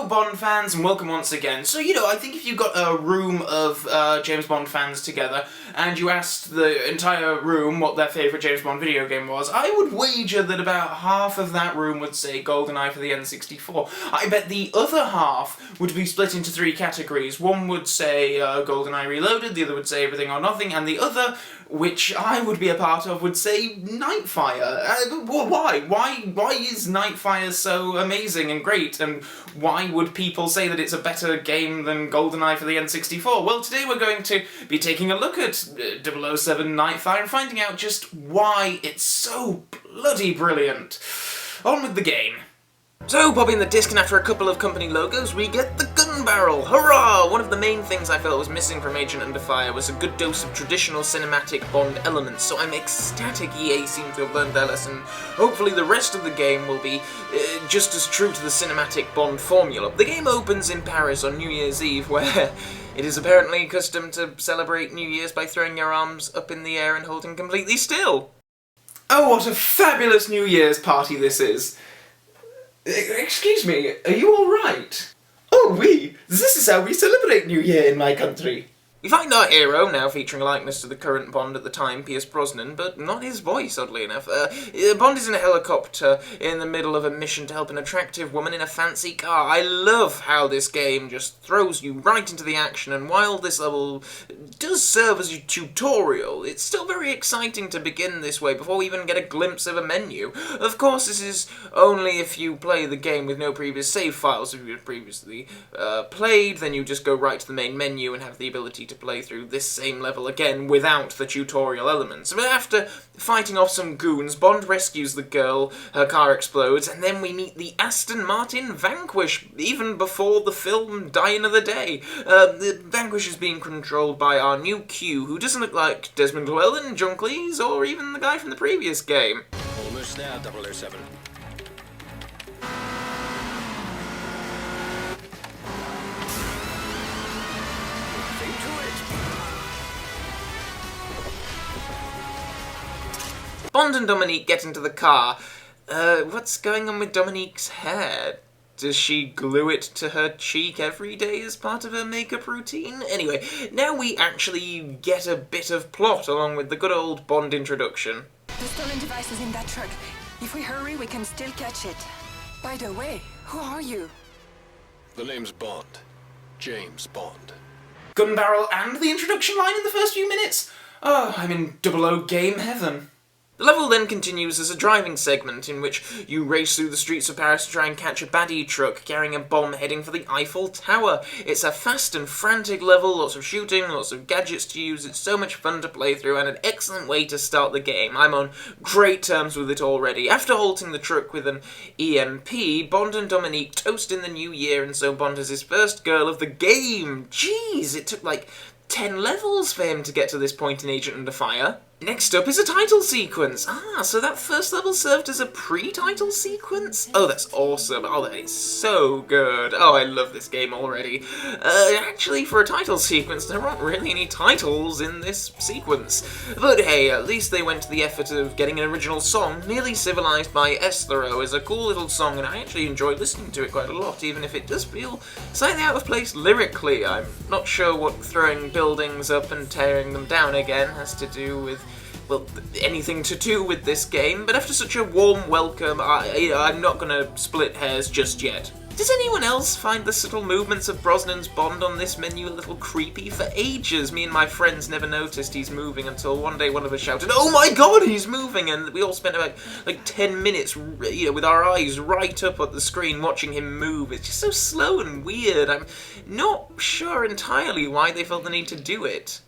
Bond fans, and welcome once again. So, I think if you got a room of James Bond fans together, and you asked the entire room what their favourite James Bond video game was, I would wager that about half of that room would say GoldenEye for the N64. I bet the other half would be split into three categories. One would say GoldenEye Reloaded, the other would say Everything or Nothing, and the other, which I would be a part of, would say Nightfire. Why? Why is Nightfire so amazing and great, and why would people say that it's a better game than GoldenEye for the N64? Well, today we're going to be taking a look at 007 Nightfire and finding out just why it's so bloody brilliant. On with the game. So, popping the disc, and after a couple of company logos, we get the gun barrel! Hurrah! One of the main things I felt was missing from Agent Under Fire was a good dose of traditional cinematic Bond elements, so I'm ecstatic EA seem to have learned their lesson. Hopefully the rest of the game will be just as true to the cinematic Bond formula. The game opens in Paris on New Year's Eve, where it is apparently custom to celebrate New Year's by throwing your arms up in the air and holding completely still. Oh, what a fabulous New Year's party this is! Excuse me, are you alright? Oh, oui! This is how we celebrate New Year in my country. We find our hero, now featuring a likeness to the current Bond at the time, Pierce Brosnan, but not his voice, oddly enough. Bond is in a helicopter in the middle of a mission to help an attractive woman in a fancy car. I love how this game just throws you right into the action, and while this level does serve as a tutorial, it's still very exciting to begin this way before we even get a glimpse of a menu. Of course, this is only if you play the game with no previous save files. If you've previously played, then you just go right to the main menu and have the ability to play through this same level again without the tutorial elements. But after fighting off some goons, Bond rescues the girl, her car explodes, and then we meet the Aston Martin Vanquish, even before the film Die Another Day. The Vanquish is being controlled by our new Q, who doesn't look like Desmond Llewellyn, John Cleese, or even the guy from the previous game. Almost now, 007. Bond and Dominique get into the car. What's going on with Dominique's hair? Does she glue it to her cheek every day as part of her makeup routine? Anyway, now we actually get a bit of plot along with the good old Bond introduction. The stolen device is in that truck. If we hurry, we can still catch it. By the way, who are you? The name's Bond. James Bond. Gun barrel and the introduction line in the first few minutes? Oh, I'm in 00 game heaven. The level then continues as a driving segment in which you race through the streets of Paris to try and catch a baddie truck carrying a bomb heading for the Eiffel Tower. It's a fast and frantic level, lots of shooting, lots of gadgets to use. It's so much fun to play through and an excellent way to start the game. I'm on great terms with it already. After halting the truck with an EMP, Bond and Dominique toast in the new year, and so Bond is his first girl of the game. Jeez, it took like 10 levels for him to get to this point in Agent Under Fire. Next up is a title sequence. So that first level served as a pre-title sequence? Oh, that's awesome. Oh, that is so good. Oh, I love this game already. Actually, for a title sequence, there aren't really any titles in this sequence. But hey, at least they went to the effort of getting an original song. Nearly Civilized by Esthero is a cool little song, and I actually enjoy listening to it quite a lot, even if it does feel slightly out of place lyrically. I'm not sure what throwing buildings up and tearing them down again has to do with, well, anything to do with this game, but after such a warm welcome, I'm not gonna split hairs just yet. Does anyone else find the subtle movements of Brosnan's Bond on this menu a little creepy? For ages, me and my friends never noticed he's moving until one day one of us shouted, "Oh my god, he's moving!" And we all spent about, 10 minutes, with our eyes right up at the screen watching him move. It's just so slow and weird. I'm not sure entirely why they felt the need to do it.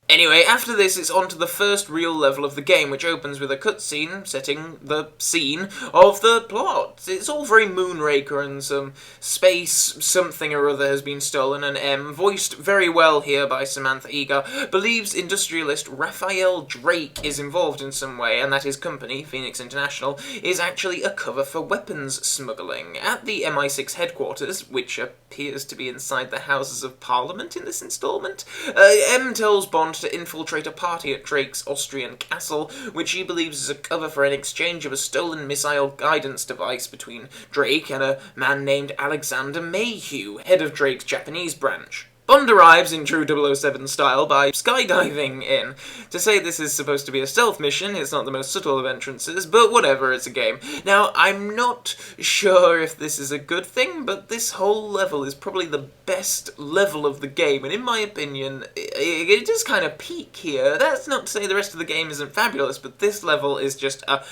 Anyway, after this, it's on to the first real level of the game, which opens with a cutscene setting the scene of the plot. It's all very Moonraker, and some space something or other has been stolen, and M, voiced very well here by Samantha Egar, believes industrialist Raphael Drake is involved in some way, and that his company, Phoenix International, is actually a cover for weapons smuggling. At the MI6 headquarters, which appears to be inside the Houses of Parliament in this installment, M tells Bond to infiltrate a party at Drake's Austrian castle, which he believes is a cover for an exchange of a stolen missile guidance device between Drake and a man named Alexander Mayhew, head of Drake's Japanese branch. Bond arrives in true 007 style by skydiving in. To say this is supposed to be a stealth mission, it's not the most subtle of entrances, but whatever, it's a game. Now, I'm not sure if this is a good thing, but this whole level is probably the best level of the game, and in my opinion, it does kind of peak here. That's not to say the rest of the game isn't fabulous, but this level is just a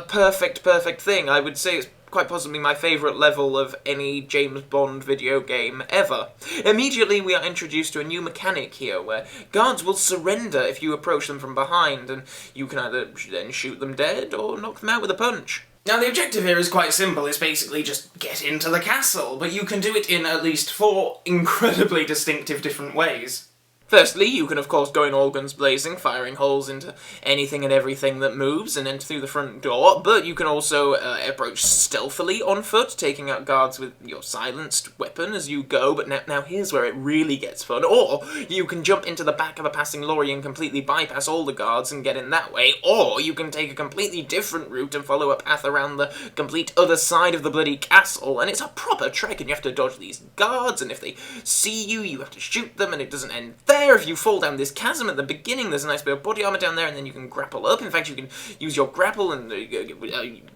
perfect thing. I would say it's quite possibly my favourite level of any James Bond video game ever. Immediately we are introduced to a new mechanic here, where guards will surrender if you approach them from behind, and you can either then shoot them dead or knock them out with a punch. Now the objective here is quite simple, it's basically just get into the castle, but you can do it in at least 4 incredibly distinctive different ways. Firstly, you can of course go in all guns blazing, firing holes into anything and everything that moves and enter through the front door, but you can also approach stealthily on foot, taking out guards with your silenced weapon as you go, but now here's where it really gets fun. Or you can jump into the back of a passing lorry and completely bypass all the guards and get in that way, or you can take a completely different route and follow a path around the complete other side of the bloody castle, and it's a proper trek, and you have to dodge these guards, and if they see you, you have to shoot them, and it doesn't end there. If you fall down this chasm at the beginning, there's a nice bit of body armor down there, and then you can grapple up. In fact, you can use your grapple and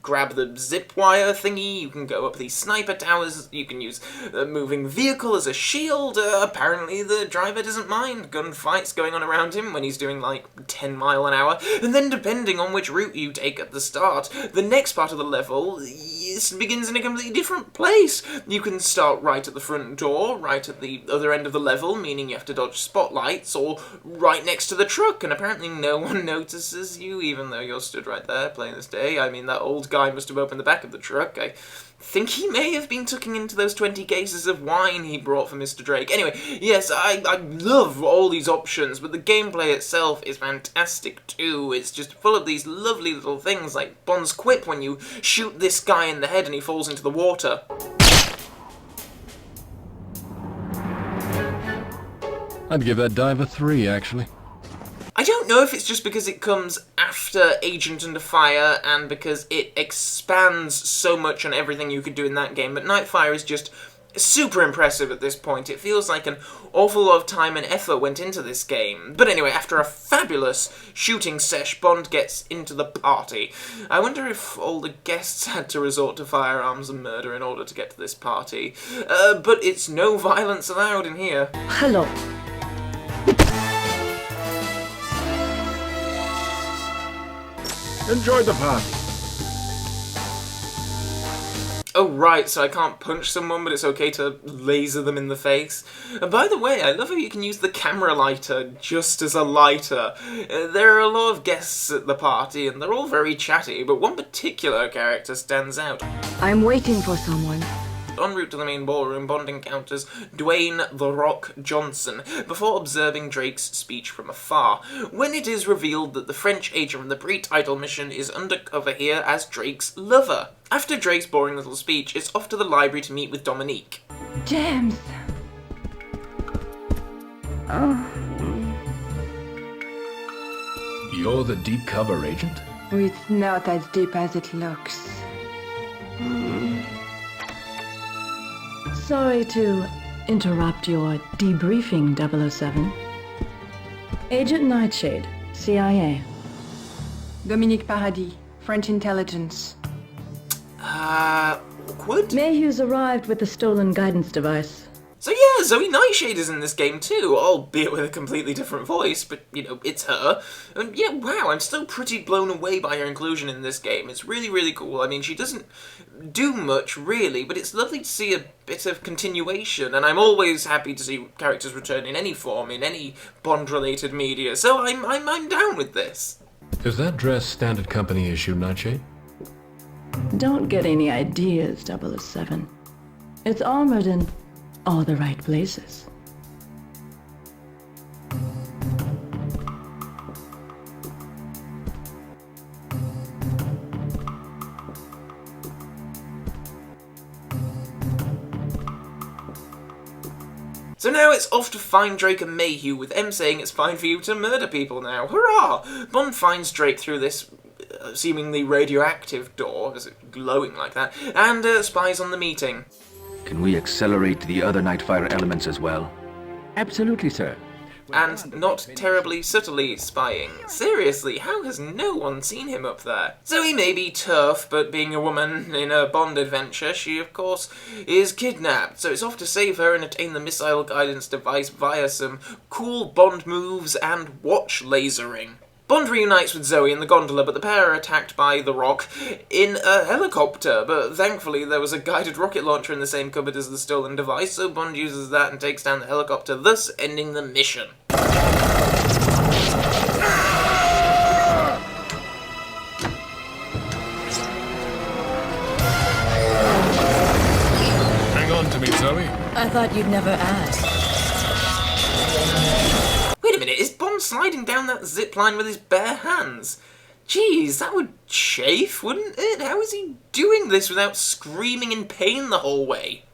grab the zip wire thingy. You can go up these sniper towers. You can use a moving vehicle as a shield. Apparently, the driver doesn't mind gunfights going on around him when he's doing like 10 miles an hour. And then, depending on which route you take at the start, the next part of the level begins in a completely different place. You can start right at the front door, right at the other end of the level, meaning you have to dodge spotlights, or right next to the truck, and apparently no one notices you, even though you're stood right there playing this day. I mean, that old guy must have opened the back of the truck. I think he may have been tucking into those 20 cases of wine he brought for Mr. Drake. Anyway, yes, I love all these options, but the gameplay itself is fantastic too. It's just full of these lovely little things, like Bond's quip when you shoot this guy in the head and he falls into the water. I'd give that dive a 3, actually. I don't know if it's just because it comes after Agent Under Fire and because it expands so much on everything you could do in that game, but Nightfire is just super impressive at this point. It feels like an awful lot of time and effort went into this game. But anyway, after a fabulous shooting sesh, Bond gets into the party. I wonder if all the guests had to resort to firearms and murder in order to get to this party. But it's no violence allowed in here. Hello. Enjoy the party. Oh right, so I can't punch someone, but it's okay to laser them in the face. And by the way, I love how you can use the camera lighter just as a lighter. There are a lot of guests at the party, and they're all very chatty, but one particular character stands out. I'm waiting for someone. En route to the main ballroom, Bond encounters Dwayne "The Rock" Johnson before observing Drake's speech from afar, when it is revealed that the French agent from the pre-title mission is undercover here as Drake's lover. After Drake's boring little speech, it's off to the library to meet with Dominique. James. You're the deep cover agent? It's not as deep as it looks. Sorry to interrupt your debriefing, 007. Agent Nightshade, CIA. Dominique Paradis, French intelligence. Awkward? Mayhew's arrived with the stolen guidance device. So yeah, Zoe Nightshade is in this game too, albeit with a completely different voice, but, you know, it's her. And yeah, wow, I'm still pretty blown away by her inclusion in this game. It's really, really cool. I mean, she doesn't do much, really, but it's lovely to see a bit of continuation, and I'm always happy to see characters return in any form, in any Bond-related media, so I'm down with this. Is that dress standard company issue, Nightshade? Don't get any ideas, 007. It's armored in all the right places. So now it's off to find Drake and Mayhew, with M saying it's fine for you to murder people now. Hurrah! Bond finds Drake through this seemingly radioactive door, as it glowing like that, and spies on the meeting. Can we accelerate the other Nightfire elements as well? Absolutely, sir. And not terribly subtly spying. Seriously, how has no one seen him up there? Zoe may be tough, but being a woman in a Bond adventure, she of course is kidnapped, so it's off to save her and attain the missile guidance device via some cool Bond moves and watch lasering. Bond reunites with Zoe in the gondola, but the pair are attacked by the Rock in a helicopter, but thankfully there was a guided rocket launcher in the same cupboard as the stolen device, so Bond uses that and takes down the helicopter, thus ending the mission. Hang on to me, Zoe. I thought you'd never ask. Wait a minute, is Bond sliding down that zip line with his bare hands? Jeez, that would chafe, wouldn't it? How is he doing this without screaming in pain the whole way?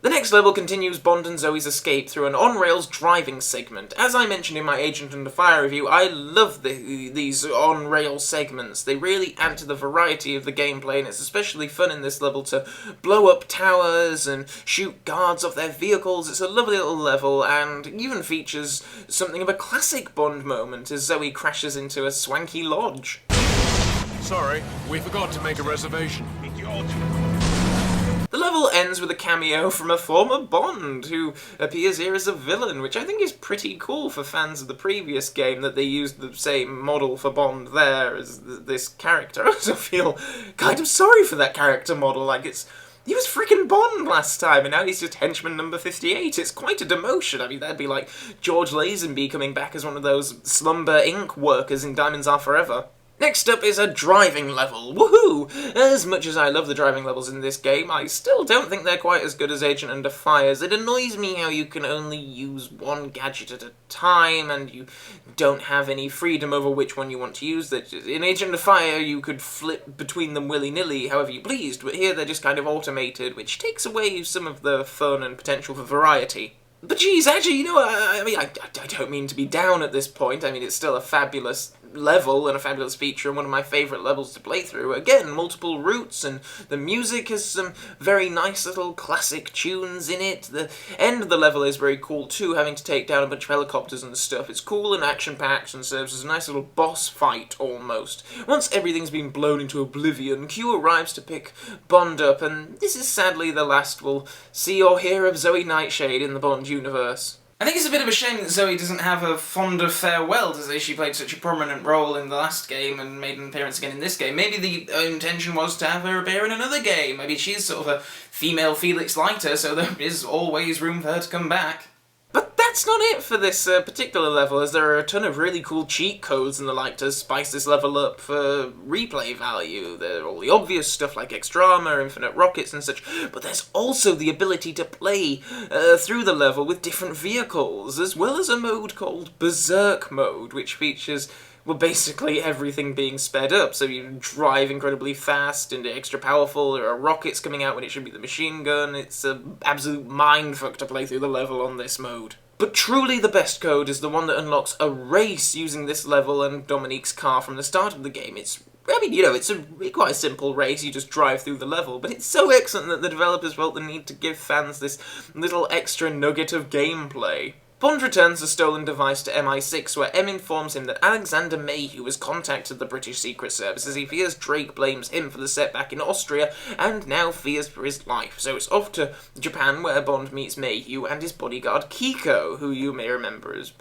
The next level continues Bond and Zoe's escape through an on-rails driving segment. As I mentioned in my Agent Under Fire review, I love these on-rail segments. They really add to the variety of the gameplay, and it's especially fun in this level to blow up towers and shoot guards off their vehicles. It's a lovely little level, and even features something of a classic Bond moment as Zoe crashes into a swanky lodge. Sorry, we forgot to make a reservation. The level ends with a cameo from a former Bond, who appears here as a villain, which I think is pretty cool for fans of the previous game, that they used the same model for Bond there as this character. I also feel kind of sorry for that character model, like he was freaking Bond last time, and now he's just henchman number 58. It's quite a demotion. I mean, that'd be like George Lazenby coming back as one of those Slumber Inc. workers in Diamonds Are Forever. Next up is a driving level. Woohoo! As much as I love the driving levels in this game, I still don't think they're quite as good as Agent Under Fire's. It annoys me how you can only use one gadget at a time, and you don't have any freedom over which one you want to use. In Agent Under Fire, you could flip between them willy-nilly however you pleased, but here they're just kind of automated, which takes away some of the fun and potential for variety. But geez, actually, you know, I don't mean to be down at this point. I mean, it's still a fabulous level and a fabulous feature and one of my favourite levels to play through. Again, multiple routes, and the music has some very nice little classic tunes in it. The end of the level is very cool too, having to take down a bunch of helicopters and stuff. It's cool and action-packed and serves as a nice little boss fight, almost. Once everything's been blown into oblivion, Q arrives to pick Bond up, and this is sadly the last we'll see or hear of Zoe Nightshade in the Bond universe. I think it's a bit of a shame that Zoe doesn't have a fonder farewell, as she played such a prominent role in the last game and made an appearance again in this game. Maybe the intention was to have her appear in another game. Maybe she's sort of a female Felix Leiter, so there is always room for her to come back. But that's not it for this particular level, as there are a ton of really cool cheat codes and the like to spice this level up for replay value. There are all the obvious stuff like extra armor, infinite rockets and such, but there's also the ability to play through the level with different vehicles, as well as a mode called Berserk Mode, which features, well, basically everything being sped up. So you drive incredibly fast and extra powerful, there are rockets coming out when it should be the machine gun. It's an absolute mindfuck to play through the level on this mode. But truly the best code is the one that unlocks a race using this level and Dominique's car from the start of the game. It's quite a simple race, you just drive through the level, but it's so excellent that the developers felt the need to give fans this little extra nugget of gameplay. Bond returns the stolen device to MI6, where M informs him that Alexander Mayhew has contacted the British Secret Service as he fears Drake blames him for the setback in Austria and now fears for his life. So it's off to Japan, where Bond meets Mayhew and his bodyguard Kiko, who you may remember as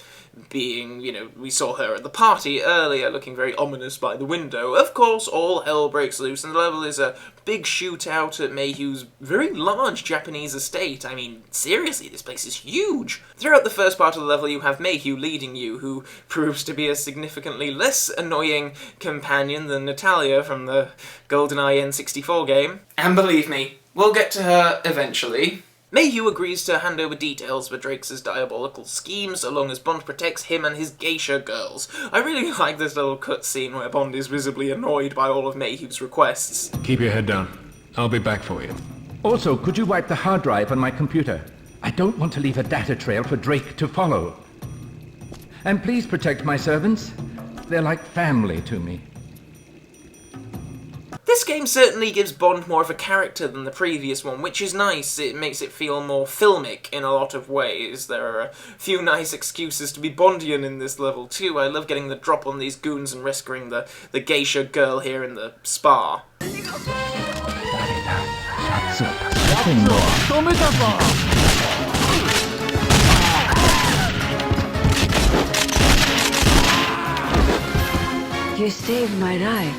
being, we saw her at the party earlier, looking very ominous by the window. Of course, all hell breaks loose, and the level is a big shootout at Mayhew's very large Japanese estate. I mean, seriously, this place is huge. Throughout the first part of the level, you have Mayhew leading you, who proves to be a significantly less annoying companion than Natalia from the GoldenEye N64 game. And believe me, we'll get to her eventually. Mayhew agrees to hand over details for Drake's diabolical scheme, so long as Bond protects him and his geisha girls. I really like this little cutscene where Bond is visibly annoyed by all of Mayhew's requests. Keep your head down. I'll be back for you. Also, could you wipe the hard drive on my computer? I don't want to leave a data trail for Drake to follow. And please protect my servants. They're like family to me. This game certainly gives Bond more of a character than the previous one, which is nice. It makes it feel more filmic in a lot of ways. There are a few nice excuses to be Bondian in this level too. I love getting the drop on these goons and rescuing the geisha girl here in the spa. You saved my life.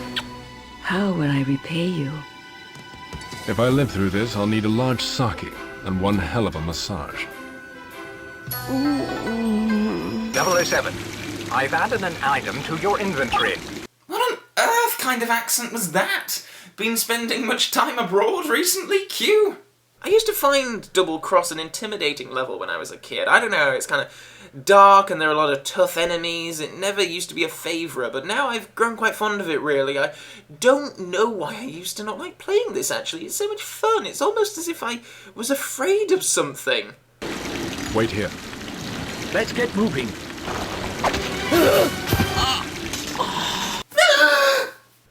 How will I repay you? If I live through this, I'll need a large sake and one hell of a massage. 007, I've added an item to your inventory. What on earth kind of accent was that? Been spending much time abroad recently, Q? I used to find Double Cross an intimidating level when I was a kid. I don't know, it's kind of dark and there are a lot of tough enemies. It never used to be a favourite, but now I've grown quite fond of it, really. I don't know why I used to not like playing this, actually. It's so much fun. It's almost as if I was afraid of something. Wait here. Let's get moving.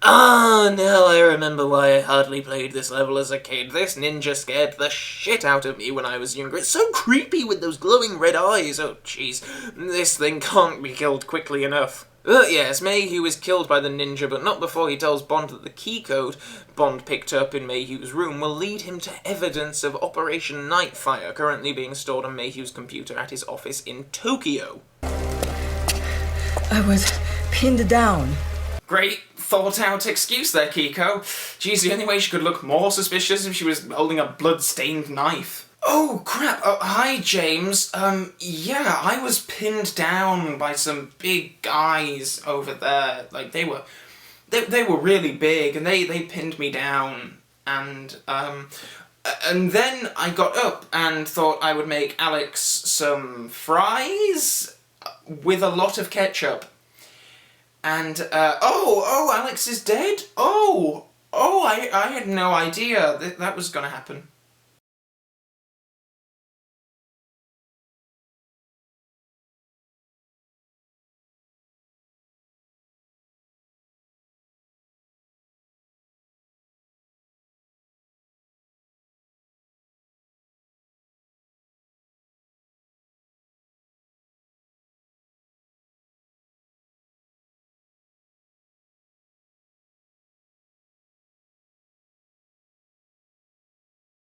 Ah, now I remember why I hardly played this level as a kid. This ninja scared the shit out of me when I was younger. It's so creepy with those glowing red eyes. Oh, jeez. This thing can't be killed quickly enough. Yes, Mayhew is killed by the ninja, but not before he tells Bond that the key code Bond picked up in Mayhew's room will lead him to evidence of Operation Nightfire, currently being stored on Mayhew's computer at his office in Tokyo. I was pinned down. Great thought-out excuse there, Kiko. Geez, the only way she could look more suspicious if she was holding a blood-stained knife. Oh, crap. Oh, hi, James. Yeah, I was pinned down by some big guys over there. Like, they were really big, and they pinned me down. And then I got up and thought I would make Alex some fries with a lot of ketchup. And, oh, Alex is dead? I had no idea that was gonna happen.